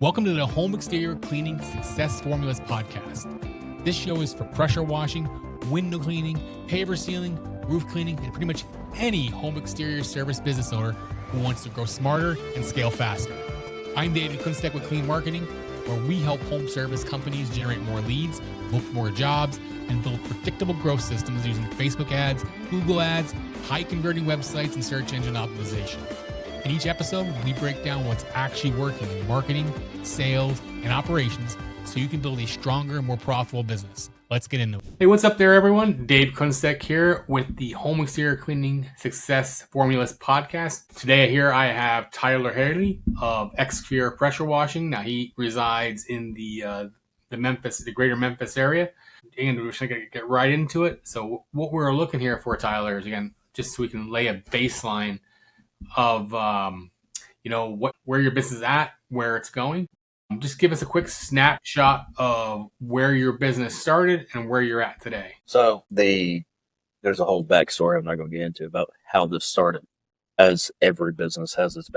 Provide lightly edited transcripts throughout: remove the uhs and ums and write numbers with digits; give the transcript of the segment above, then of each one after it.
Welcome to the Home Exterior Cleaning Success Formulas podcast. This show is for pressure washing, window cleaning, paver sealing, roof cleaning, and pretty much any home exterior service business owner who wants to grow smarter and scale faster. I'm David Kunstek with Clean Marketing, where we help home service companies generate more leads, book more jobs, and build predictable growth systems using Facebook ads, Google ads, high converting websites, and search engine optimization. In each episode, we break down what's actually working in marketing, sales, and operations so you can build a stronger, more profitable business. Let's get into it. Hey, what's up there, everyone? Dave Kunstek here with the Home Exterior Cleaning Success Formulas podcast. Today here I have Tyler Haley of Xcure Pressure Washing. Now he resides in the greater Memphis area. And we're just going to get right into it. So what we're looking here for, Tyler, is again, just so we can lay a baseline of where your business is at, where it's going. Just give us a quick snapshot of where your business started and where you're at today. So there's a whole backstory I'm not going to get into about how this started, as every business has its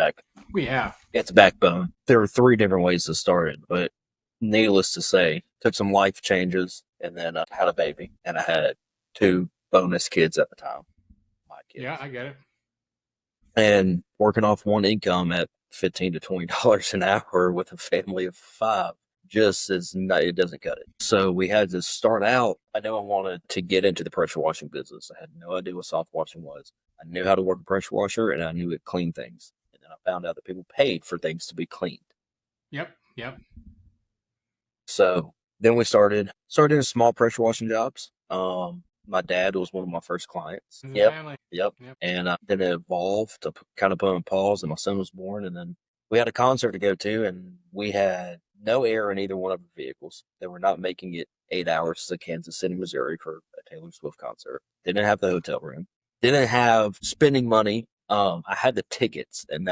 its backbone. There are three different ways to start it, but needless to say, took some life changes and then I had a baby and I had two bonus kids at the time. My kids. Yeah, I get it. And working off one income at $15 to $20 an hour with a family of five it doesn't cut it. So we had to start out. I knew I wanted to get into the pressure washing business. I had no idea what soft washing was. I knew how to work a pressure washer and I knew it cleaned things. And then I found out that people paid for things to be cleaned. Yep. So then we started doing small pressure washing jobs. My dad was one of my first clients. Yep. And then it evolved to kind of put on pause, and my son was born. And then we had a concert to go to, and we had no air in either one of the vehicles. They were not making it 8 hours to Kansas City, Missouri for a Taylor Swift concert. Didn't have the hotel room. Didn't have spending money. I had the tickets, and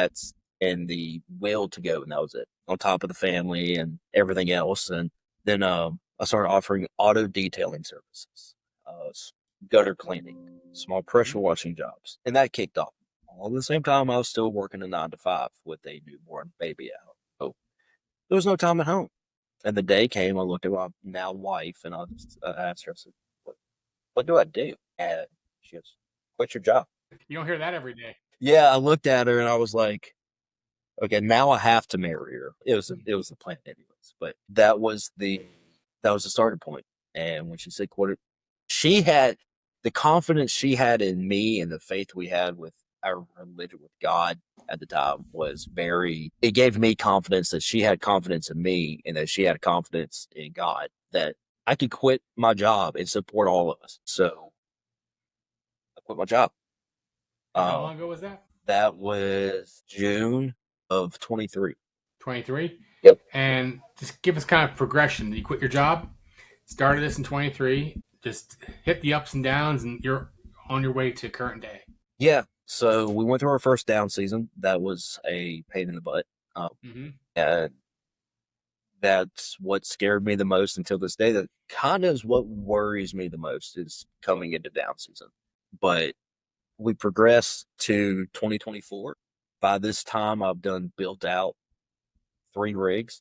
the will to go, and that was it. On top of the family and everything else. And then I started offering auto detailing services. Gutter cleaning, small pressure washing jobs. And that kicked off. All at the same time, I was still working a 9 to 5 with a newborn baby out. So there was no time at home. And the day came, I looked at my now wife and I asked her, I said, what do I do? And she goes, quit your job. You don't hear that every day. Yeah, I looked at her and I was like, okay, now I have to marry her. It was the plan anyways. But that was the starting point. And when she said quit it, she had the confidence she had in me and the faith we had with our religion with God at the time it gave me confidence that she had confidence in me and that she had confidence in God that I could quit my job and support all of us. So I quit my job. How long ago was that? That was June of 23. 23? Yep. And just give us kind of progression. You quit your job, started this in 23, just hit the ups and downs, and you're on your way to current day. Yeah. So we went through our first down season. That was a pain in the butt. And that's what scared me the most until this day. That kind of is what worries me the most is coming into down season. But we progressed to 2024. By this time, I've built out two rigs.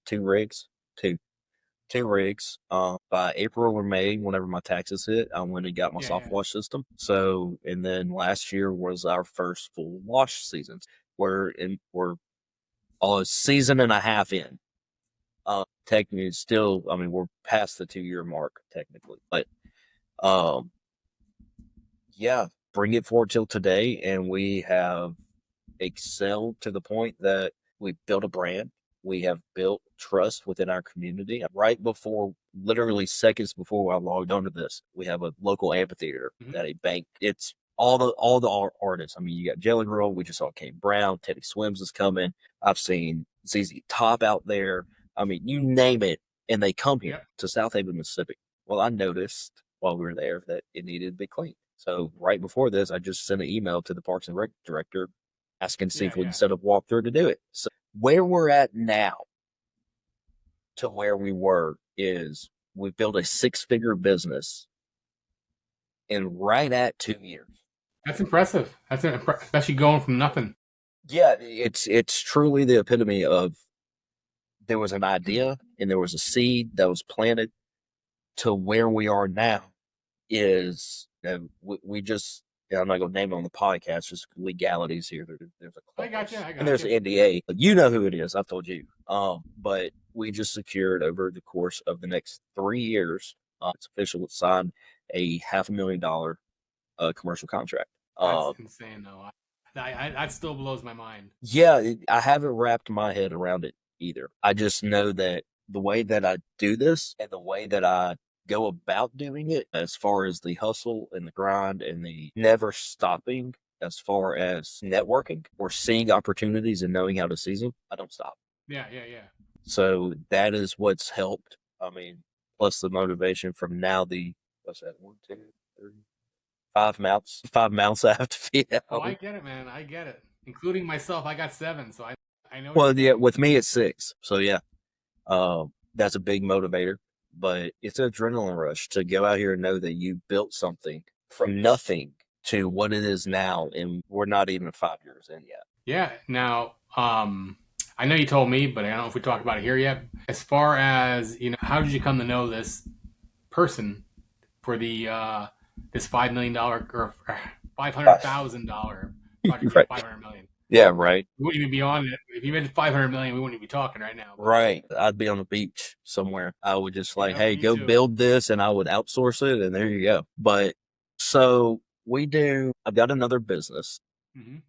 By April or May, whenever my taxes hit, I went and got my soft wash system. So, and then last year was our first full wash season. We're a season and a half in. Technically, still, we're past the 2-year mark technically, but bring it forward till today, and we have excelled to the point that we built a brand. We have built trust within our community. Right before, literally seconds before I logged onto this, we have a local amphitheater at a bank. It's all the artists. You got Jelly Roll. We just saw Kane Brown. Teddy Swims is coming. I've seen ZZ Top out there. You name it, and they come here to South Haven, Mississippi. Well, I noticed while we were there that it needed to be cleaned. So right before this, I just sent an email to the Parks and Rec director asking to see if we can set up a walkthrough to do it. So where we're at now to where we were is we built a 6-figure business in right at 2 years. That's impressive. Especially going from nothing. Yeah, it's truly the epitome of there was an idea and there was a seed that was planted to where we are now is, we just, I'm not going to name it on the podcast, just legalities here. There's a clause. I got you. And there's an NDA. You know who it is. I've told you. But we just secured over the course of the next 3 years, it's official, it's signed a $500,000 commercial contract. That's insane, though. That still blows my mind. Yeah, I haven't wrapped my head around it either. I just know that the way that I do this and the way that I go about doing it, as far as the hustle and the grind and the never stopping, as far as networking or seeing opportunities and knowing how to seize them, I don't stop. Yeah. So that is what's helped. I mean, plus the motivation from now, what's that, 1, 2, 3, 5 mouths I have to feed out. Oh, I get it, man. I get it. Including myself, I got 7, so I know. Well, yeah, with me it's 6. So yeah, that's a big motivator. But it's an adrenaline rush to go out here and know that you built something from nothing to what it is now, and we're not even 5 years in yet. Yeah. Now, I know you told me, but I don't know if we talked about it here yet. As far as, how did you come to know this person for the this $5 million or $500,000 project? Right. $500 million. Yeah, right. We wouldn't even be on it. If you made $500 million, we wouldn't even be talking right now. Right. I'd be on the beach somewhere. I would just hey, me go too. build this, and I would outsource it, and there you go. But so I've got another business. Mm-hmm.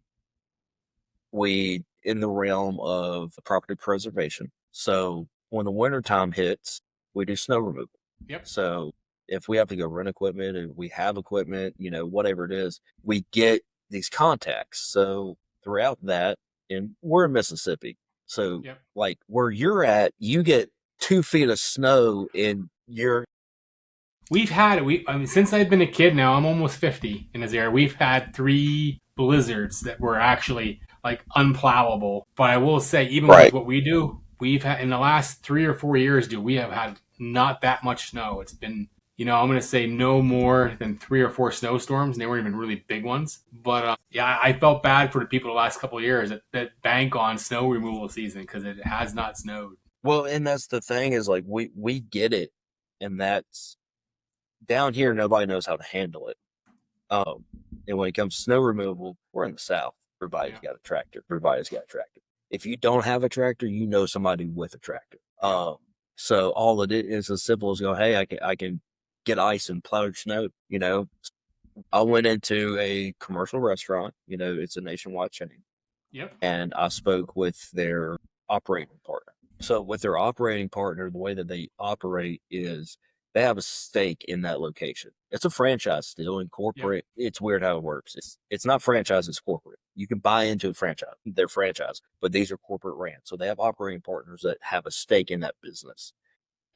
We in the realm of property preservation. So when the wintertime hits, we do snow removal. Yep. So if we have to go rent equipment, and we have equipment, whatever it is, we get these contacts. So throughout that, and we're in Mississippi. So Yep. like where you're at, you get 2 feet of snow in your. We've had, since I've been a kid now, I'm almost 50 in this area. We've had 3 blizzards that were actually like unplowable. But I will say, even with what we do, we've had in the last 3 or 4 years, we have had not that much snow. It's been, I'm going to say no more than 3 or 4 snowstorms, and they weren't even really big ones. But yeah, I felt bad for the people the last couple of years that bank on snow removal season because it has not snowed. Well, and that's the thing is like we get it, and that's down here. Nobody knows how to handle it. And when it comes to snow removal, we're in the South. Everybody's got a tractor. If you don't have a tractor, you know somebody with a tractor. So all it is as simple as go, hey, I can get ice and plow snow. I went into a commercial restaurant. It's a nationwide chain. Yep. And I spoke with their operating partner. So with their operating partner, the way that they operate is they have a stake in that location. It's a franchise still in corporate. Yep. It's weird how it works. It's not franchise, it's corporate. You can buy into a franchise, their franchise, but these are corporate ran. So they have operating partners that have a stake in that business,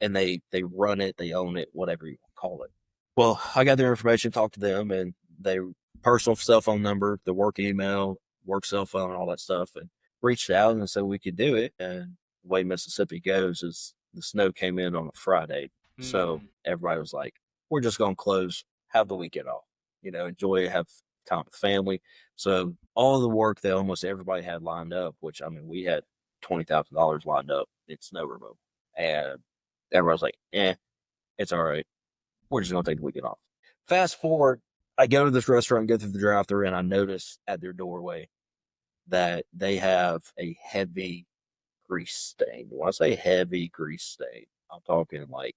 and they run it, they own it, whatever you call it. Well, I got their information, talked to them, and they personal cell phone number, the work email, work cell phone, all that stuff, and reached out and said we could do it. And the way Mississippi goes is the snow came in on a Friday. So everybody was like, we're just going to close, have the weekend off, enjoy, have time with family. So all the work that almost everybody had lined up, which, we had $20,000 lined up in snow removal. And everybody was like, it's all right. We're just going to take the weekend off. Fast forward, I go to this restaurant, go through the drive-thru, and I notice at their doorway that they have a heavy grease stain. When I say heavy grease stain, I'm talking like,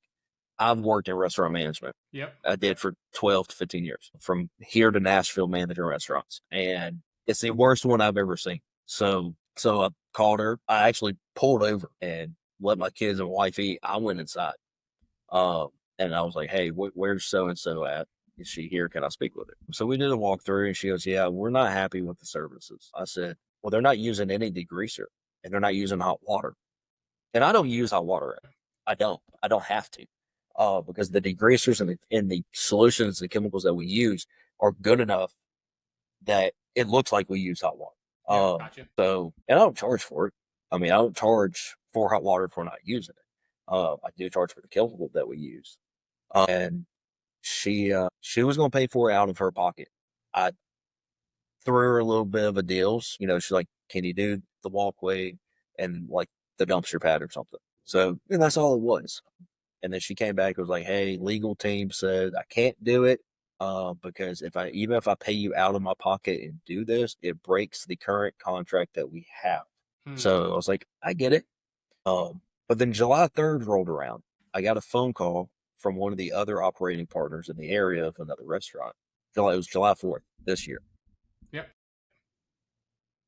I've worked in restaurant management. Yep. I did for 12 to 15 years, from here to Nashville, managing restaurants. And it's the worst one I've ever seen. So I called her. I actually pulled over and let my kids and wife eat. I went inside. And I was like, hey, where's so-and-so at? Is she here? Can I speak with her? So we did a walkthrough, and she goes, yeah, we're not happy with the services. I said, well, they're not using any degreaser, and they're not using hot water. And I don't use hot water. I don't have to. Because the degreasers and the solutions, the chemicals that we use are good enough that it looks like we use hot water. Gotcha. So, and I don't charge for it. I don't charge for hot water if we're not using it. I do charge for the chemical that we use. And she was going to pay for it out of her pocket. I threw her a little bit of a deal. She's like, can you do the walkway and like the dumpster pad or something. So, and that's all it was. And then she came back and was like, hey, legal team said I can't do it because even if I pay you out of my pocket and do this, it breaks the current contract that we have. So I was like, I get it. But then July 3rd rolled around. I got a phone call from one of the other operating partners in the area of another restaurant. It was July 4th this year. Yep.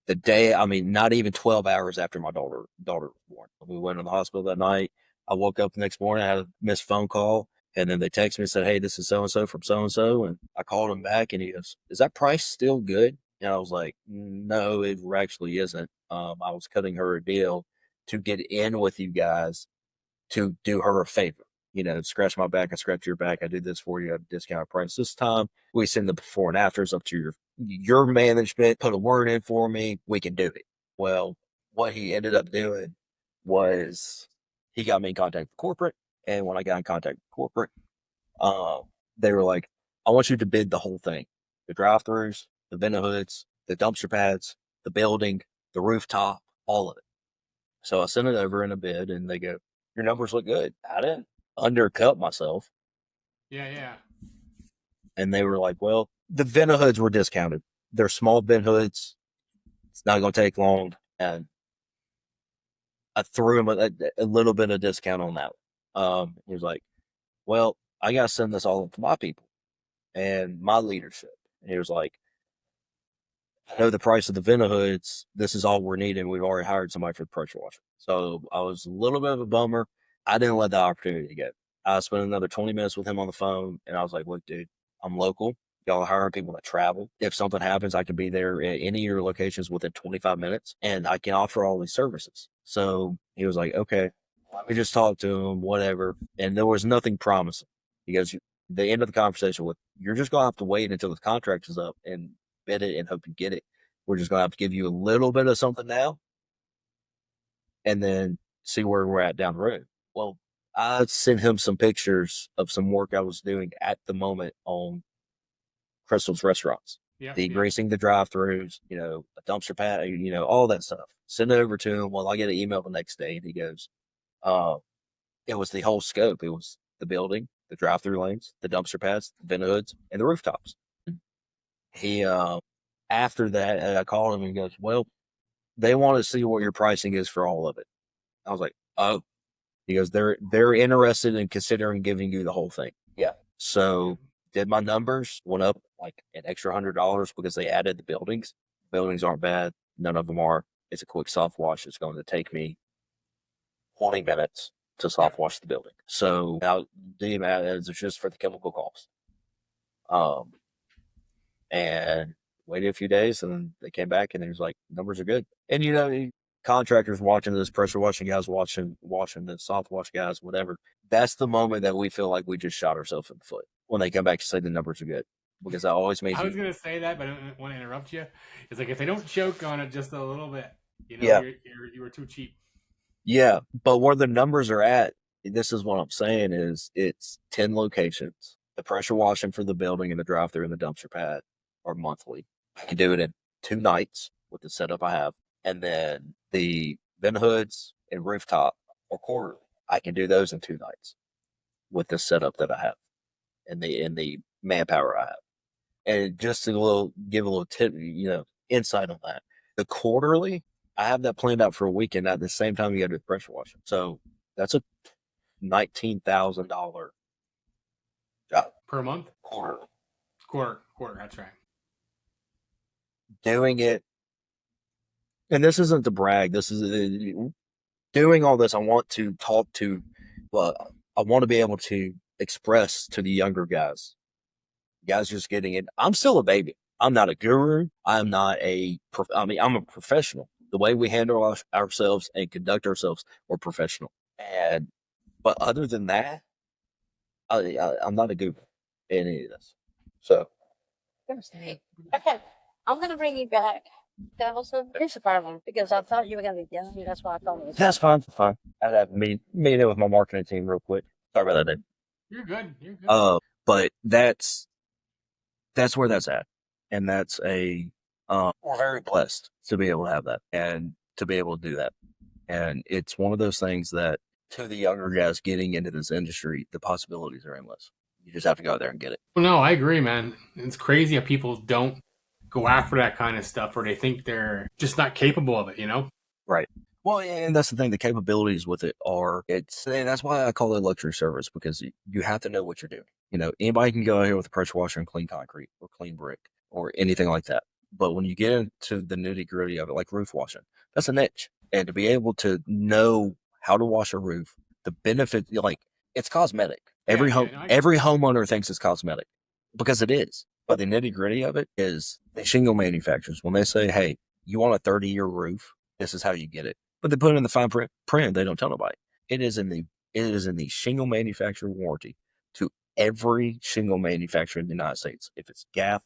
The day, not even 12 hours after my daughter was born. We went to the hospital that night. I woke up the next morning, I had a missed phone call, and then they texted me and said, hey, this is so-and-so from so-and-so. And I called him back and he goes, is that price still good? And I was like, no, it actually isn't. I was cutting her a deal to get in with you guys to do her a favor. Scratch my back, I scratch your back. I do this for you at a discount price. This time we send the before and afters up to your management, put a word in for me. We can do it. Well, what he ended up doing was he got me in contact with corporate. And when I got in contact with corporate, they were like, I want you to bid the whole thing. The drive-throughs, the vendor hoods, the dumpster pads, the building, the rooftop, all of it. So I sent it over in a bid and they go, your numbers look good. I didn't undercut myself. Yeah. And they were like, well, the vendor hoods were discounted. They're small bin hoods. It's not going to take long. And I threw him a little bit of discount on that. He was like, well, I got to send this all to my people and my leadership. And he was like, I know the price of the vendor hoods. This is all we're needing. We've already hired somebody for the pressure washer. So I was a little bit of a bummer. I didn't let the opportunity go. I spent another 20 minutes with him on the phone, and I was like, look, dude, I'm local. Y'all are hiring people that travel. If something happens, I can be there at any of your locations within 25 minutes, and I can offer all these services. So he was like, okay, let me just talk to him, whatever. And there was nothing promising. He goes, the end of the conversation with, you're just going to have to wait until the contract is up and bid it and hope you get it. We're just going to have to give you a little bit of something now and then see where we're at down the road. Well, I sent him some pictures of some work I was doing at the moment on Crystal's restaurants. Degreasing the drive-throughs, a dumpster pad, all that stuff. Send it over to him. Well, I get an email the next day and he goes, it was the whole scope. It was the building, the drive-through lanes, the dumpster pads, the vendor hoods, and the rooftops. He, after that, I called him and he goes, well, they want to see what your pricing is for all of it. I was like, oh. He goes, they're interested in considering giving you the whole thing. Yeah. So did my numbers, went up like an extra $100 because they added the buildings. Buildings aren't bad. None of them are. It's a quick soft wash. It's going to take me 20 minutes to soft wash the building. So now the amount is just for the chemical cost. And waited a few days and they came back and it was like, numbers are good. And contractors watching this, pressure washing guys watching the soft wash guys, whatever. That's the moment that we feel like we just shot ourselves in the foot when they come back to say the numbers are good. Because that always makes I was going to say that, but I don't want to interrupt you. It's like if they don't choke on it just a little bit, you were too cheap. Yeah, but where the numbers are at, this is what I'm saying is it's 10 locations. The pressure washing for the building and the drive-through and the dumpster pad are monthly. I can do it in 2 nights with the setup I have. And then the vent hoods and rooftop or quarterly, I can do those in 2 nights with the setup that I have and the manpower I have. And just to give a little tip, insight on that. The quarterly, I have that planned out for a weekend at the same time you got to do the pressure washing. So that's a $19,000 job per month. Quarterly. Quarter. That's right. Doing it, and this isn't to brag. This is doing all this. I want to talk to. Well, I want to be able to express to the younger guys just getting it. I'm still a baby. I'm not a guru. I'm not I'm a professional. The way we handle ourselves and conduct ourselves, we're professional. But other than that, I'm not a guru in any of this. So. Okay, I'm gonna bring you back. Here's the problem because I thought you were gonna be done. That's why I thought it was. That's fine. Fine. I'd have meeting with my marketing team real quick. Sorry about that, Dave. You're good. But that's where that's at, and that's we're very blessed to be able to have that and to be able to do that. And it's one of those things that to the younger guys getting into this industry, the possibilities are endless. You just have to go out there and get it. Well, no, I agree, man. It's crazy how people don't go after that kind of stuff, or they think they're just not capable of it, you know? Right. Well, and that's the thing. The capabilities with it and that's why I call it luxury service, because you have to know what you're doing. You know, anybody can go out here with a pressure washer and clean concrete or clean brick or anything like that. But when you get into the nitty gritty of it, like roof washing, that's a niche. And to be able to know how to wash a roof, the benefit, like, it's cosmetic. Every homeowner thinks it's cosmetic because it is. But the nitty gritty of it is the shingle manufacturers, when they say, hey, you want a 30-year roof, this is how you get it. But they put it in the fine print. They don't tell nobody. It is in the shingle manufacturer warranty to every shingle manufacturer in the United States. If it's GAF,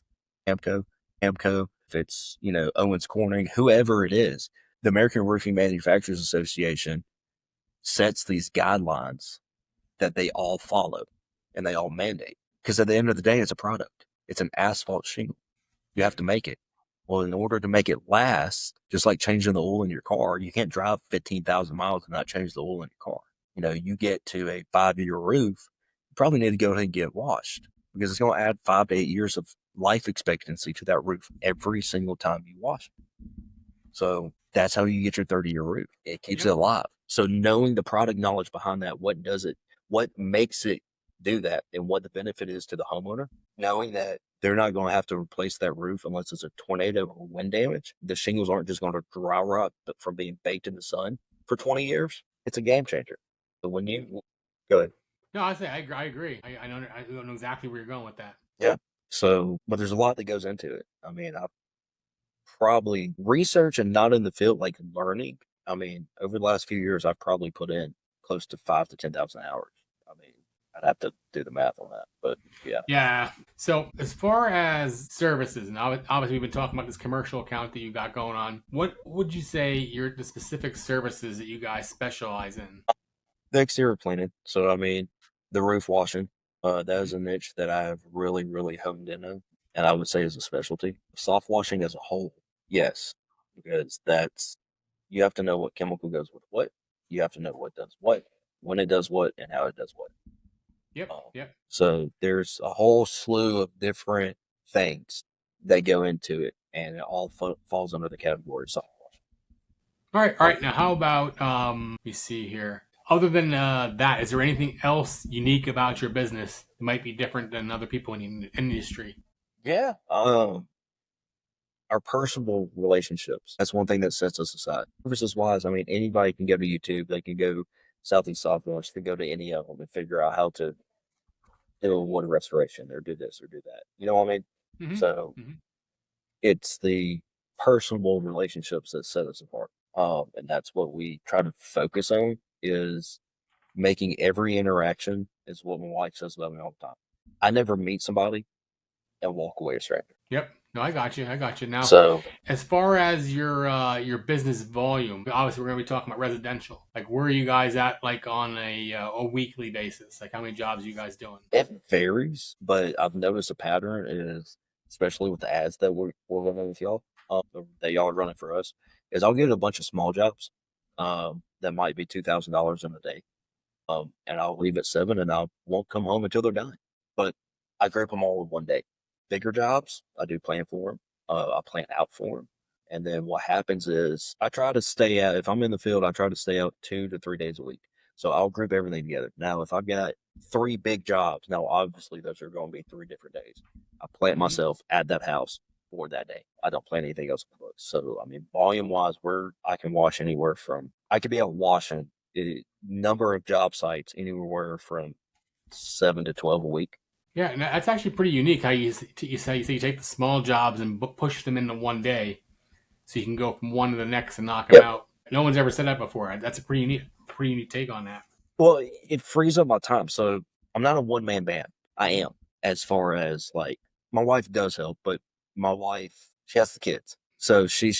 Amco, if it's, Owens Corning, whoever it is, the American Roofing Manufacturers Association sets these guidelines that they all follow and they all mandate. Because at the end of the day, it's a product. It's an asphalt shingle. You have to make it. Well, in order to make it last, just like changing the oil in your car, you can't drive 15,000 miles and not change the oil in your car. You get to a 5-year roof, you probably need to go ahead and get it washed, because it's going to add 5 to 8 years of life expectancy to that roof every single time you wash it. So that's how you get your 30-year roof. It keeps it alive. So knowing the product knowledge behind that, what makes it do that, and what the benefit is to the homeowner, knowing that they're not going to have to replace that roof unless it's a tornado or wind damage. The shingles aren't just going to dry rot from being baked in the sun for 20 years. It's a game changer. So when you go ahead. No, I agree. I know exactly where you're going with that. Yeah. So, but there's a lot that goes into it. I mean, I probably research and not in the field, like learning. I mean, over the last few years, I've probably put in close to 5,000 to 10,000 hours. I mean, I'd have to do the math on that, but yeah. Yeah. So as far as services, and obviously we've been talking about this commercial account that you got going on. What would you say the specific services that you guys specialize in? The exterior cleaning. So, I mean, the roof washing, that is a niche that I have really, really honed in on, and I would say is a specialty. Soft washing as a whole, yes, because you have to know what chemical goes with what. You have to know what does what, when it does what, and how it does what. Yep. So there's a whole slew of different things that go into it, and it all falls under the category of soft washing. All right. Now, how about let me see here. Other than that, is there anything else unique about your business that might be different than other people in the industry? Yeah. Our personal relationships. That's one thing that sets us aside. Services wise, I mean, anybody can go to YouTube. They can go Southeast Softwash, can go to any of them and figure out how to do a water restoration or do this or do that. You know what I mean? Mm-hmm. So it's the personal relationships that set us apart. And that's what we try to focus on, is making every interaction, is what my wife says about me all the time. I never meet somebody and walk away a stranger. Yep. No, I got you. Now, so as far as your business volume, obviously we're going to be talking about residential. Like, where are you guys at, like, on a weekly basis? Like, how many jobs are you guys doing? It varies, but I've noticed a pattern is, especially with the ads that we're running with y'all, that y'all are running for us, is I'll get a bunch of small jobs that might be $2,000 in a day. And I'll leave at 7 and I won't come home until they're done. But I grab them all in one day. Bigger jobs, I do plan for them. I plan out for them. And then what happens is I try to stay out, if I'm in the field, I try to stay out 2 to 3 days a week. So I'll group everything together. Now, if I've got 3 big jobs, now obviously those are going to be 3 different days. I plant myself at that house for that day. I don't plan anything else. So, I mean, volume wise, I can wash anywhere from, I could be out washing a number of job sites anywhere from 7 to 12 a week. Yeah, and that's actually pretty unique how you say you take the small jobs and push them into one day, so you can go from one to the next and knock them out. No one's ever said that before. That's a pretty unique take on that. Well, it frees up my time. So I'm not a one-man band. I am, as far as, like, my wife does help, but my wife, she has the kids, so she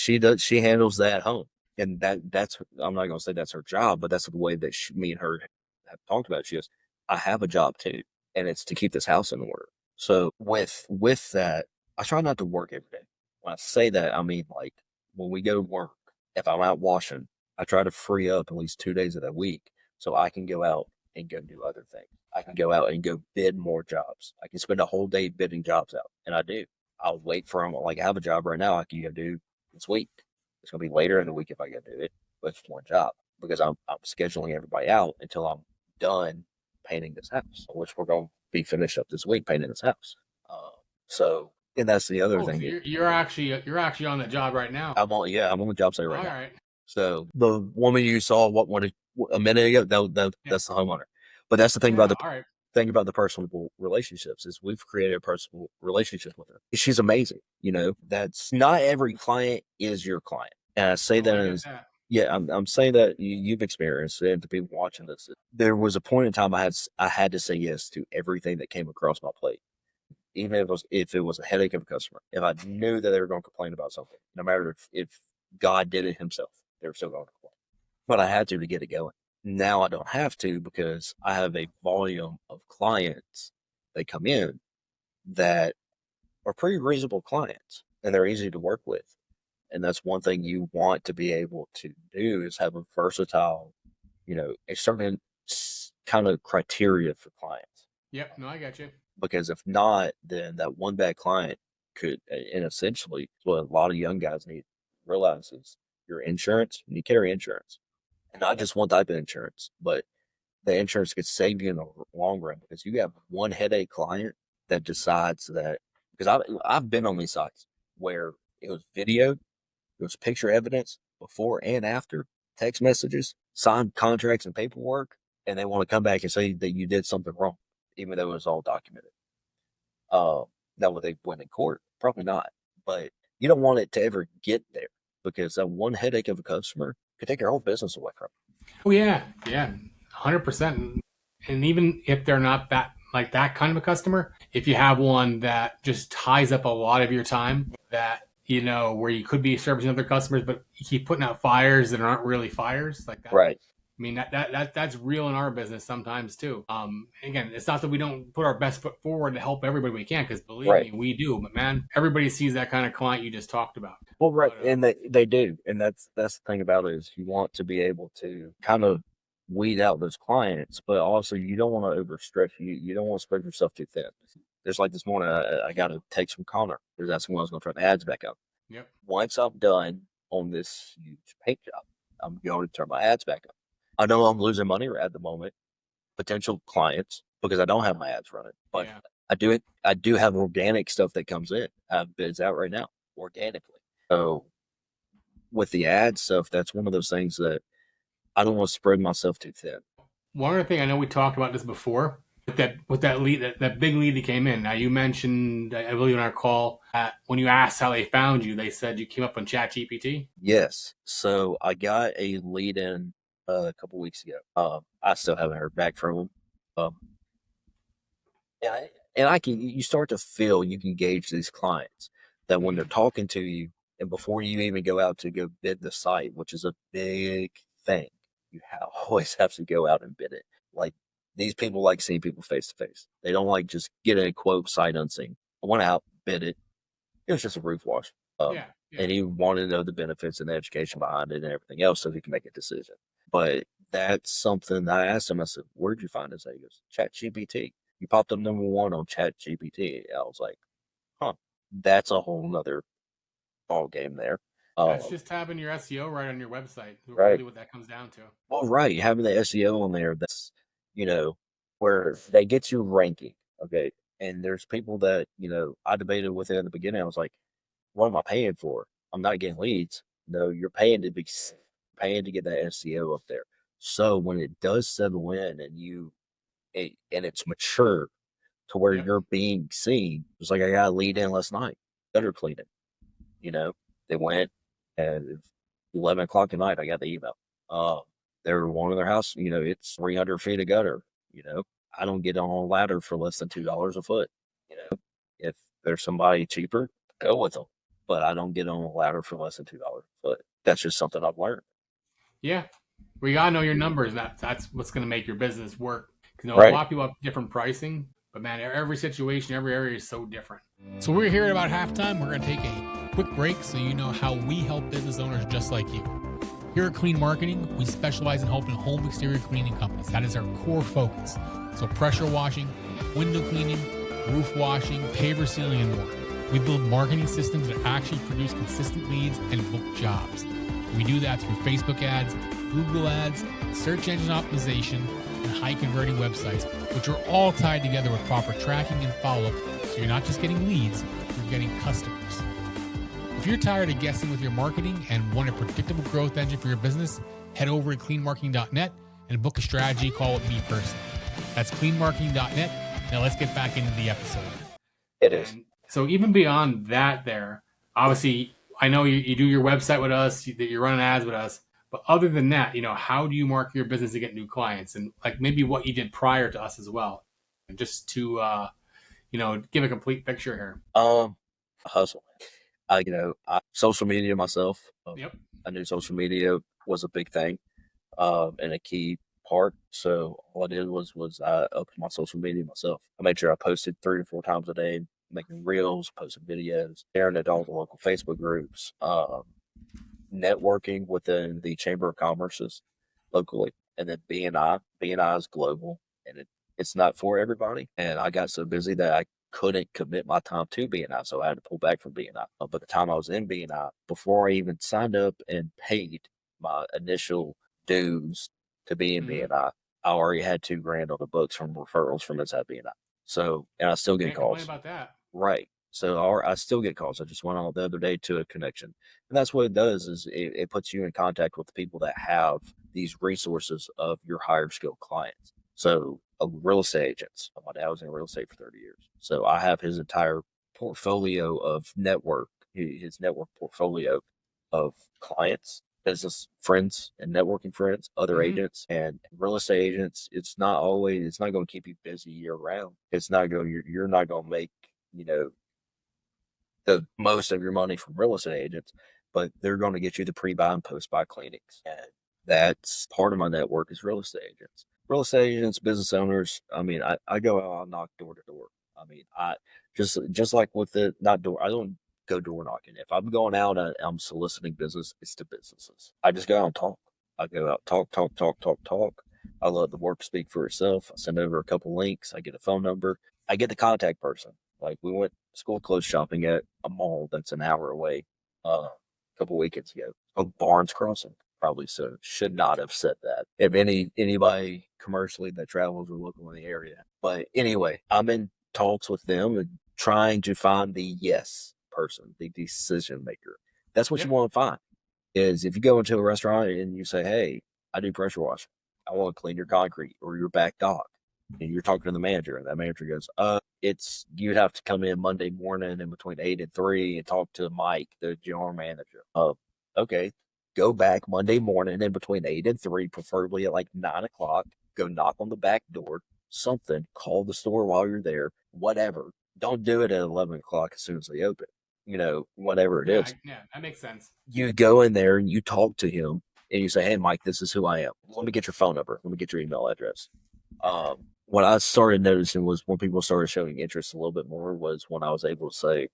handles that at home, and that's, I'm not gonna say that's her job, but that's the way that me and her have talked about it. She goes, I have a job too, and it's to keep this house in order. So with that, I try not to work every day. When I say that, I mean, like, when we go to work, if I'm out washing, I try to free up at least 2 days of that week so I can go out and go do other things. I can go out and go bid more jobs. I can spend a whole day bidding jobs out, and I do. I'll wait for them. Like I have a job right now I can go do this week. It's gonna be later in the week if I go do it, but it's one job because I'm scheduling everybody out until I'm done painting this house, which we're going to be finished up this week painting this house. So, and that's the other thing. So you're actually on the job right now. I'm on the job site right now. All right. So the woman you saw a minute ago, that's the homeowner. But that's the thing about the personal relationships is we've created a personal relationship with her. She's amazing. That's not every client is your client. And I say I'm saying that you've experienced it, and the people watching this. There was a point in time I had to say yes to everything that came across my plate. Even if it was a headache of a customer, if I knew that they were going to complain about something, no matter if God did it himself, they were still going to complain. But I had to get it going. Now I don't have to because I have a volume of clients that come in that are pretty reasonable clients and they're easy to work with. And that's one thing you want to be able to do is have a versatile, a certain kind of criteria for clients. Yep. No, I got you. Because if not, then that one bad client could, and essentially what a lot of young guys need to realize is your insurance, you carry insurance. And not just one type of insurance, but the insurance could save you in the long run because you have one headache client that decides that, because I've been on these sites where it was video, it was picture evidence before and after, text messages, signed contracts and paperwork, and they want to come back and say that you did something wrong, even though it was all documented. Now, would they win in court? Probably not. But you don't want it to ever get there because that one headache of a customer could take your whole business away from them. Oh, yeah. Yeah. 100%. And even if they're not that kind of a customer, if you have one that just ties up a lot of your time, that, where you could be servicing other customers, but you keep putting out fires that aren't really fires like that. Right. I mean, that's real in our business sometimes too. Again, it's not that we don't put our best foot forward to help everybody we can, because believe me, we do. But man, everybody sees that kind of client you just talked about. Well, right, and they do, and that's the thing about it is you want to be able to kind of weed out those clients, but also you don't want to overstretch. You don't want to spread yourself too thin. There's like this morning, I got a text from Connor. He was asking when I was going to turn the ads back up. Yep. Once I'm done on this huge paint job, I'm going to turn my ads back up. I know I'm losing money at the moment, potential clients, because I don't have my ads running. But I do have organic stuff that comes in. I have bids out right now organically. So with the ad stuff, that's one of those things that I don't want to spread myself too thin. One other thing, I know we talked about this before, with that lead, that big lead that came in. Now you mentioned, I believe in our call, when you asked how they found you, they said you came up on ChatGPT. Yes. So I got a lead in a couple weeks ago. I still haven't heard back from them. You start to feel, you can gauge these clients that when they're talking to you, and before you even go out to go bid the site, which is a big thing, you always have to go out and bid it. Like, these people like seeing people face to face. They don't like just get a quote sight unseen. I went out, bid it. It was just a roof wash. And he wanted to know the benefits and the education behind it and everything else so he can make a decision. But that's something I asked him. I said, "Where'd you find this?" He goes, ChatGPT. You popped up number one on ChatGPT. I was like, huh, that's a whole nother ball game there. That's just having your SEO right on your website. Really what that comes down to. Well, right. Having the SEO on there, that's, where they get you ranking. Okay. And there's people that, I debated with it in the beginning. I was like, what am I paying for? I'm not getting leads. No, you're paying to get that SEO up there. So when it does settle in and it's mature to where you're being seen, it's like I got a lead in last night, gutter cleaning. They went at 11 o'clock at night. I got the email. They were wanting their house. It's 300 feet of gutter. I don't get on a ladder for less than $2 a foot. If there's somebody cheaper, go with them. But I don't get on a ladder for less than $2 a foot. That's just something I've learned. Yeah. We got to know your numbers. That's what's going to make your business work. Because a lot of people have different pricing. But man, every situation, every area is so different. So we're here at about halftime. We're going to take a quick break so you know how we help business owners just like you. Here at Clean Marketing, we specialize in helping home exterior cleaning companies. That is our core focus. So pressure washing, window cleaning, roof washing, paver sealing, and more. We build marketing systems that actually produce consistent leads and book jobs. We do that through Facebook ads, Google ads, search engine optimization, and high converting websites, which are all tied together with proper tracking and follow-up, so you're not just getting leads, you're getting customers. If you're tired of guessing with your marketing and want a predictable growth engine for your business, head over to cleanmarketing.net and book a strategy call with me personally. That's cleanmarketing.net. Now let's get back into the episode. It is. So even beyond that there, obviously, I know you do your website with us, that you're running ads with us, but other than that, how do you market your business to get new clients? And like maybe what you did prior to us as well, and just to, give a complete picture here. Hustle. Social media myself. Yep. I knew social media was a big thing, and a key part. So all I did was I opened my social media myself. I made sure I posted 3 to 4 times a day, making reels, posting videos, sharing it to all the local Facebook groups, networking within the Chamber of Commerce's locally, and then BNI. BNI is global, and it's not for everybody. And I got so busy that I couldn't commit my time to BNI, so I had to pull back from BNI. But the time I was in BNI, before I even signed up and paid my initial dues to be in BNI, I already had $2,000 on the books from referrals from inside BNI. So, and I still get calls. About that. Right. So I still get calls. I just went on the other day to a connection. And that's what it does is it puts you in contact with the people that have these resources of your higher skilled clients. So real estate agents. My dad was in real estate for 30 years. So I have his entire portfolio of his network portfolio of clients, business friends and networking friends, other agents and real estate agents. It's not going to keep you busy year round. You're not going to make, the most of your money from real estate agents, but they're going to get you the pre-buy and post-buy cleanings. And that's part of my network is real estate agents. Real estate agents, business owners. I mean, I go out and knock door to door. I mean, I just like with I don't go door knocking. If I'm going out and I'm soliciting business, it's to businesses. I just go out and talk. I go out, talk. I let the work speak for itself. I send over a couple links. I get a phone number. I get the contact person. Like we went school clothes shopping at a mall that's an hour away a couple weekends ago. Oh, Barnes Crossing. Probably should not have said that. If anybody commercially that travels or local in the area. But anyway, I'm in talks with them and trying to find the yes person, the decision maker. That's what you want to find. Is if you go into a restaurant and you say, "Hey, I do pressure washing. I want to clean your concrete or your back dock," and you're talking to the manager, and that manager goes, you'd have to come in Monday morning in between 8 and 3 and talk to Mike, the general manager. Okay. Go back Monday morning in between 8 and 3, preferably at like 9 o'clock. Go knock on the back door, something, call the store while you're there, whatever. Don't do it at 11 o'clock as soon as they open, whatever it is. Yeah, that makes sense. You go in there and you talk to him and you say, "Hey, Mike, this is who I am. Let me get your phone number. Let me get your email address." What I started noticing was when people started showing interest a little bit more was when I was able to say, I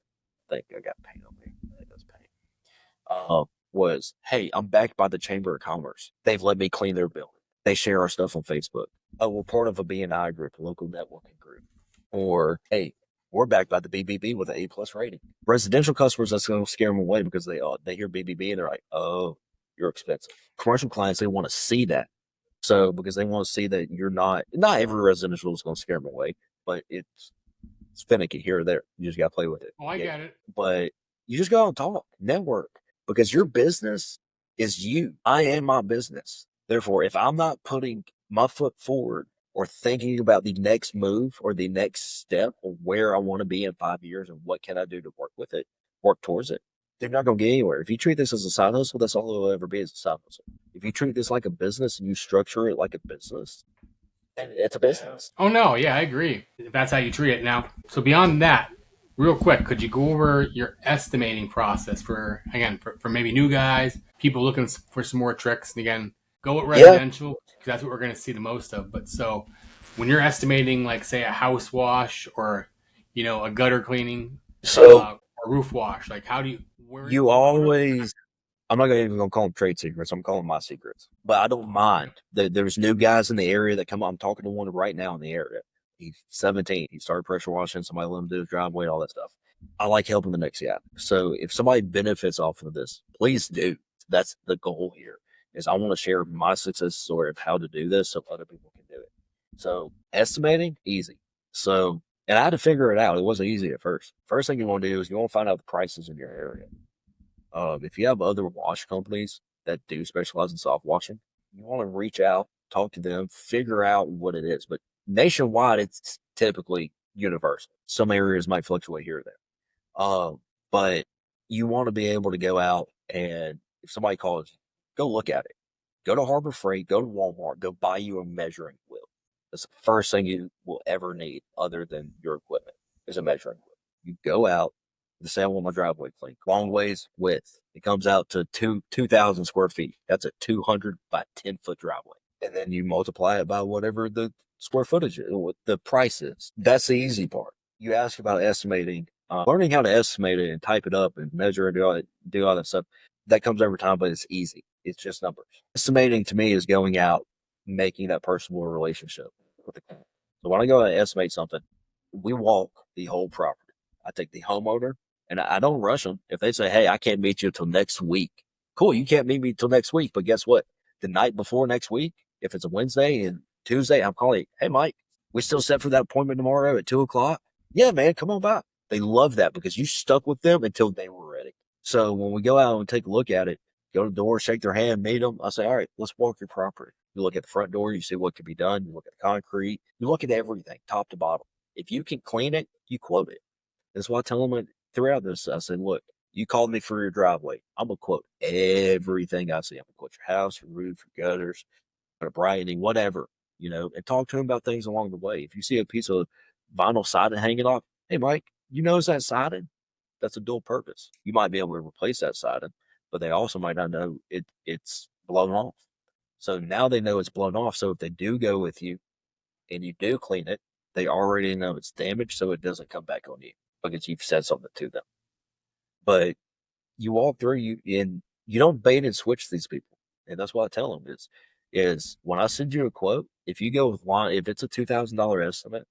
think I got paint on me. I think that's paint. Was, "Hey, I'm backed by the Chamber of Commerce. They've let me clean their building. They share our stuff on Facebook. Oh, we're part of a BNI group, a local networking group." Or, "Hey, we're backed by the BBB with an A+ rating." Residential customers, that's going to scare them away because they hear BBB and they're like, "Oh, you're expensive." Commercial clients, they want to see that. So because they want to see that you're not every residential is going to scare them away, but it's finicky here or there. You just got to play with it. Oh, I get it. But you just go and talk, network. Because your business is you. I am my business. Therefore, if I'm not putting my foot forward or thinking about the next move or the next step or where I want to be in 5 years and what can I do to work towards it, they're not going to get anywhere. If you treat this as a side hustle, that's all it'll ever be is a side hustle. If you treat this like a business and you structure it like a business, then it's a business. Oh, no. Yeah, I agree. If that's how you treat it. Now, so beyond that, real quick, could you go over your estimating process for maybe new guys, people looking for some more tricks? And again, go with residential because that's what we're going to see the most of. But so when you're estimating, like say a house wash or, a gutter cleaning, or roof wash, like how do you, I'm not even going to call them trade secrets. I'm calling them my secrets. But I don't mind. There's new guys in the area that come up. I'm talking to one right now in the area. He's 17. He started pressure washing. Somebody let him do his driveway, all that stuff. I like helping the next guy. So if somebody benefits off of this, please do. That's the goal here. Is I want to share my success story of how to do this so other people can do it. So estimating, easy. So, and I had to figure it out. It wasn't easy at first. First thing you want to do is you want to find out the prices in your area. If you have other wash companies that do specialize in soft washing, you want to reach out, talk to them, figure out what it is. But nationwide, it's typically universal. Some areas might fluctuate here or there. But you want to be able to go out and if somebody calls you, go look at it. Go to Harbor Freight, go to Walmart, go buy you a measuring wheel. That's the first thing you will ever need other than your equipment is a measuring wheel. You go out, the say I want my driveway clean. Long ways width. It comes out to 2,000 square feet. That's a 200 by 10-foot driveway. And then you multiply it by whatever the square footage is, what the price is. That's the easy part. You ask about estimating, learning how to estimate it and type it up and measure and do all that stuff. That comes over time, but it's easy. It's just numbers. Estimating to me is going out, making that personal relationship with the client. So when I go and estimate something, we walk the whole property. I take the homeowner and I don't rush them. If they say, hey, I can't meet you until next week. Cool. You can't meet me until next week. But guess what? The night before next week, if it's a Wednesday and Tuesday, I'm calling, hey, Mike, we still set for that appointment tomorrow at 2:00. Yeah, man, come on by. They love that because you stuck with them until they were ready. So when we go out and take a look at it, go to the door, shake their hand, meet them. I say, all right, let's walk your property. You look at the front door, you see what can be done. You look at the concrete, you look at everything, top to bottom. If you can clean it, you quote it. That's why I tell them throughout this. I said, look, you called me for your driveway. I'm going to quote everything I see. I'm going to quote your house, your roof, your gutters, your brightening, whatever, and talk to them about things along the way. If you see a piece of vinyl siding hanging off, hey, Mike, you notice that siding? That's a dual purpose. You might be able to replace that siding, but they also might not know it's blown off. So now they know it's blown off. So if they do go with you and you do clean it, they already know it's damaged, so it doesn't come back on you because you've said something to them. But you walk through and you don't bait and switch these people. And that's what I tell them is when I send you a quote, if you go with one, if it's a $2,000 estimate,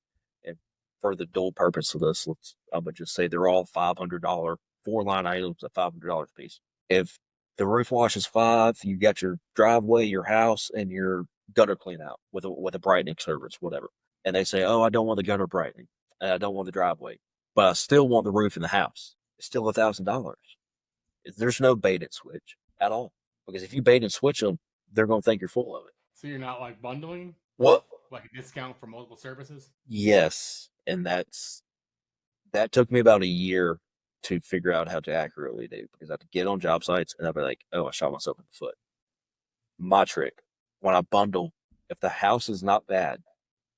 and for the dual purpose of this, I'm going to just say they're all $500, 4-line items at $500 a piece. If the roof wash is $5, you got your driveway, your house, and your gutter clean out with a brightening service, whatever. And they say, oh, I don't want the gutter brightening. And I don't want the driveway, but I still want the roof in the house. It's still $1,000. There's no bait and switch at all. Because if you bait and switch them, they're going to think you're full of it. So you're not like bundling? What? Like a discount for multiple services? Yes. And that took me about a year to figure out how to accurately do because I had to get on job sites and I'd be like, oh, I shot myself in the foot. My trick, when I bundle, if the house is not bad,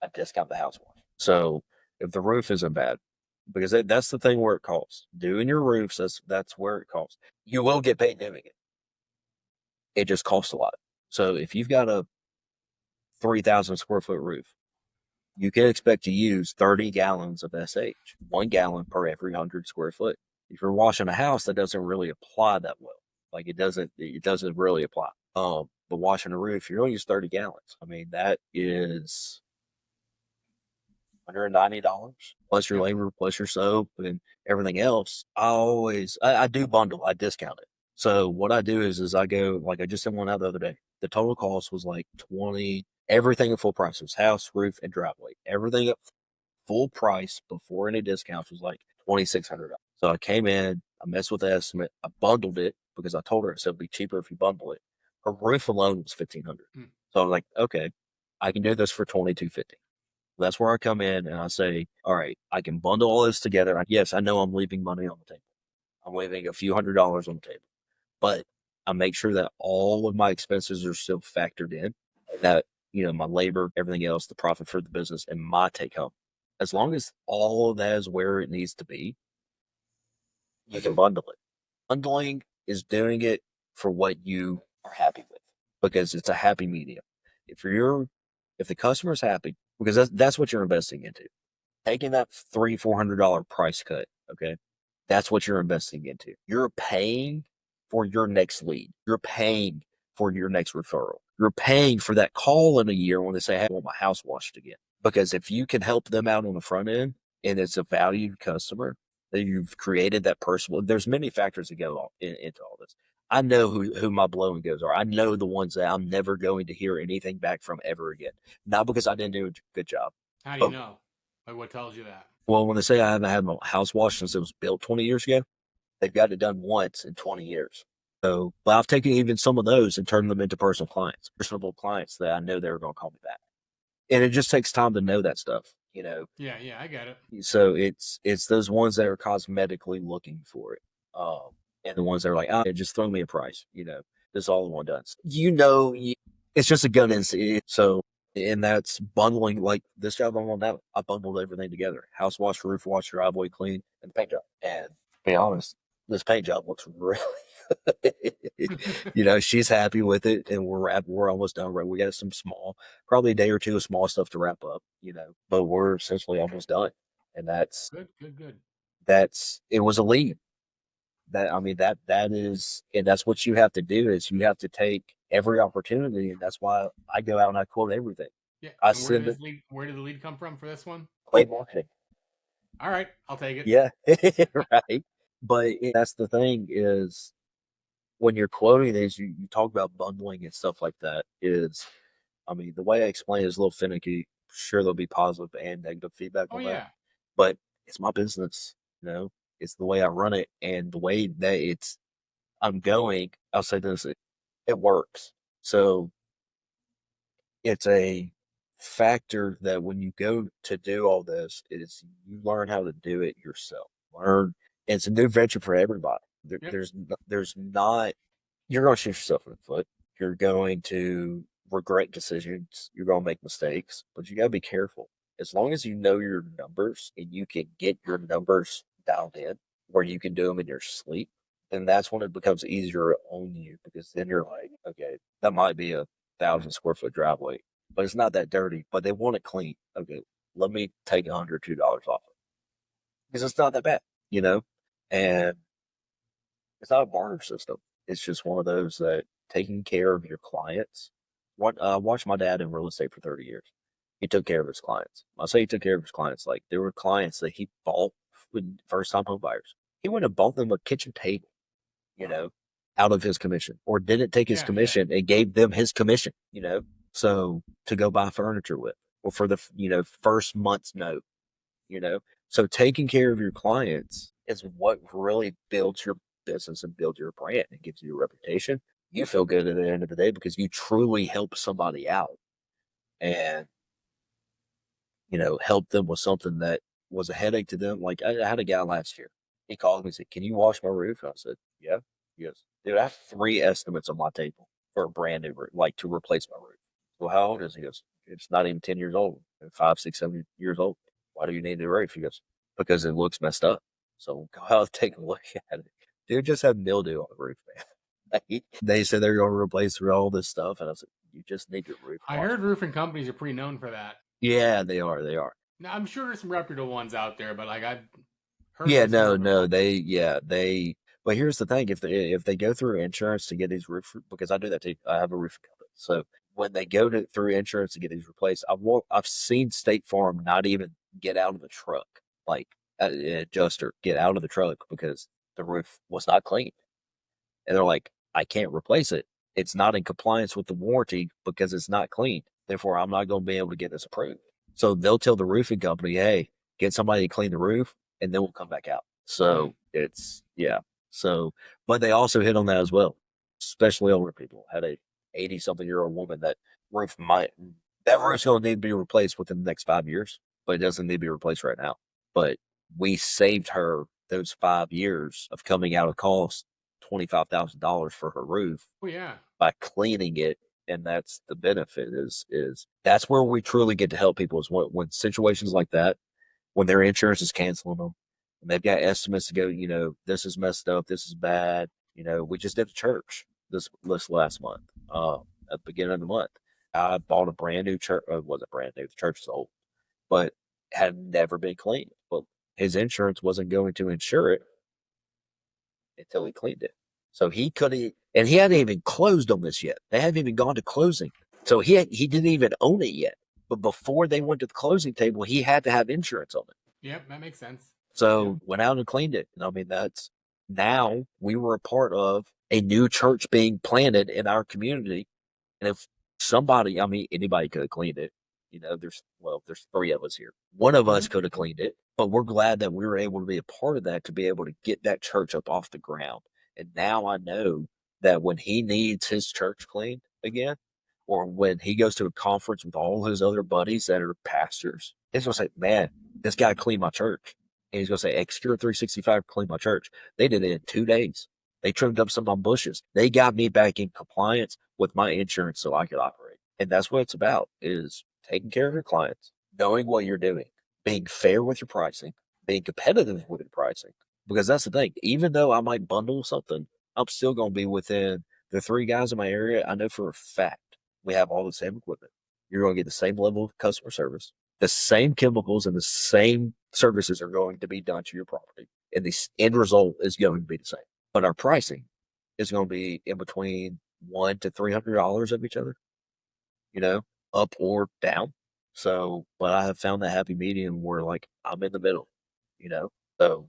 I discount the house wash. So if the roof isn't bad, because that's the thing where it costs. Doing your roofs, that's where it costs. You will get paid doing it. It just costs a lot. So if you've got a 3,000 square foot roof, you can expect to use 30 gallons of SH, 1 gallon per every 100 square foot. If you're washing a house, that doesn't really apply that well. Like it doesn't really apply. But washing a roof, you're going to use 30 gallons. I mean, that is $190 plus your labor, plus your soap and everything else. I do bundle, I discount it. So what I do is I go, like I just sent one out the other day. The total cost was like 20, everything at full price. It was house, roof, and driveway. Everything at full price before any discounts was like $2,600. So I came in, I messed with the estimate, I bundled it because I told her it would be cheaper if you bundle it. Her roof alone was $1,500. So I was like, okay, I can do this for $2,250. That's where I come in and I say, all right, I can bundle all this together. Yes, I know I'm leaving money on the table. I'm leaving a few $100s on the table, but I make sure that all of my expenses are still factored in, that, my labor, everything else, the profit for the business, and my take home. As long as all of that is where it needs to be, you can bundle it. Bundling is doing it for what you are happy with because it's a happy medium. If the customer's happy, because that's what you're investing into. Taking that $300-400 price cut, okay? That's what you're investing into. You're paying for your next lead. You're paying for your next referral. You're paying for that call in a year when they say, hey, I want my house washed again. Because if you can help them out on the front end and it's a valued customer, that you've created that personal, there's many factors that go into all this. I know who my blow and goes are. I know the ones that I'm never going to hear anything back from ever again. Not because I didn't do a good job. How do you know? Like, what tells you that? Well, when they say I haven't had my house washed since it was built 20 years ago, they've got it done once in 20 years. So, but I've taken even some of those and turned them into personable clients that I know they were going to call me back. And it just takes time to know that stuff, Yeah, I get it. So it's those ones that are cosmetically looking for it. And the ones that are like, just throw me a price, this is all one does. It's just a gun instinct. So, and that's bundling, like this job I'm on now, I bundled everything together. House wash, roof wash, driveway clean, and the paint job. And to be honest, this paint job looks really she's happy with it, and we're almost done. Right, we got probably a day or two of small stuff to wrap up, but we're essentially almost done. And that's good. It was a lead. That is, and that's what you have to do is you have to take every opportunity, and that's why I go out and I quote everything. Yeah. Where did the lead come from for this one? Play marketing. All right, I'll take it. Yeah, right. But that's the thing is, when you're quoting these, you talk about bundling and stuff like that. The way I explain it is a little finicky. Sure, there'll be positive and negative feedback on that, but it's my business. It's the way I run it, and the way that I'm going. I'll say this: it works. So it's a factor that when you go to do all this, is you learn how to do it yourself. It's a new venture for everybody. There's not. You're going to shoot yourself in the foot. You're going to regret decisions. You're going to make mistakes, but you got to be careful. As long as you know your numbers and you can get your numbers dialed in where you can do them in your sleep, then that's when it becomes easier on you, because then you're like, okay, that might be a 1,000 square foot driveway, but it's not that dirty, but they want it clean. Okay, let me take $102 off it because it's not that bad, and it's not a barter system. It's just one of those that taking care of your clients. Watched my dad in real estate for 30 years. He took care of his clients. I say he took care of his clients. Like, there were clients that he bought with first time home buyers. He went and bought them a kitchen table, out of his commission, or didn't take his commission and gave them his commission, so to go buy furniture with, or for the, first month's note, so taking care of your clients is what really builds your business and builds your brand and gives you a reputation. You feel good at the end of the day because you truly help somebody out and, help them with something that was a headache to them. Like, I had a guy last year. He called me and said, "Can you wash my roof?" And I said, "Yeah." He goes, "Dude, I have 3 estimates on my table for a brand new roof, like to replace my roof." Well, how old is he? He goes, "It's not even 10 years old, 5, 6, 7 years old." "Why do you need a roof?" He goes, "Because it looks messed up." So go out and take a look at it. Dude just had mildew on the roof, man. They said they're going to replace all this stuff, and I said, "You just need your roof." I heard roofing companies are pretty known for that. Yeah, they are. They are. Now, I'm sure there's some reputable ones out there, but like, I've heard. Yeah, no, they. But here's the thing: if they go through insurance to get these roof, because I do that too. I have a roofing company, so when they go through insurance to get these replaced, I've seen State Farm not even get out of the truck, like an adjuster get out of the truck because the roof was not clean, and they're like, "I can't replace it. It's not in compliance with the warranty because it's not clean. Therefore, I'm not going to be able to get this approved." So they'll tell the roofing company, "Hey, get somebody to clean the roof, and then we'll come back out." So yeah. So, but they also hit on that as well, especially older people. Had a 80-something-year-old woman that roof's going to need to be replaced within the next 5 years, but it doesn't need to be replaced right now. But we saved her those 5 years of coming out of cost, $25,000 for her roof. Oh yeah. By cleaning it. And that's the benefit is that's where we truly get to help people, is when situations like that, when their insurance is canceling them and they've got estimates to go, this is messed up, this is bad. We just did a church this last month, at the beginning of the month. I bought a brand new church. It wasn't brand new. The church is old, but had never been cleaned. Well, his insurance wasn't going to insure it until he cleaned it. So he couldn't, and he hadn't even closed on this yet. They hadn't even gone to closing. So he didn't even own it yet. But before they went to the closing table, he had to have insurance on it. Yep, that makes sense. So went out and cleaned it. And I mean, now we were a part of a new church being planted in our community. And if somebody, I mean, anybody could have cleaned it. There's 3 of us here. One of us could have cleaned it, but we're glad that we were able to be a part of that, to be able to get that church up off the ground. And now I know that when he needs his church cleaned again, or when he goes to a conference with all his other buddies that are pastors, he's going to say, man, this guy cleaned my church. And he's going to say, Xcure 365 cleaned my church. They did it in 2 days. They trimmed up some of my bushes. They got me back in compliance with my insurance so I could operate. And that's what it's about, is taking care of your clients, knowing what you're doing, being fair with your pricing, being competitive with your pricing. Because that's the thing. Even though I might bundle something, I'm still going to be within the 3 guys in my area. I know for a fact we have all the same equipment. You're going to get the same level of customer service. The same chemicals and the same services are going to be done to your property. And the end result is going to be the same. But our pricing is going to be in between $100 to $300 of each other, up or down. So, but I have found that happy medium where, like, I'm in the middle, so,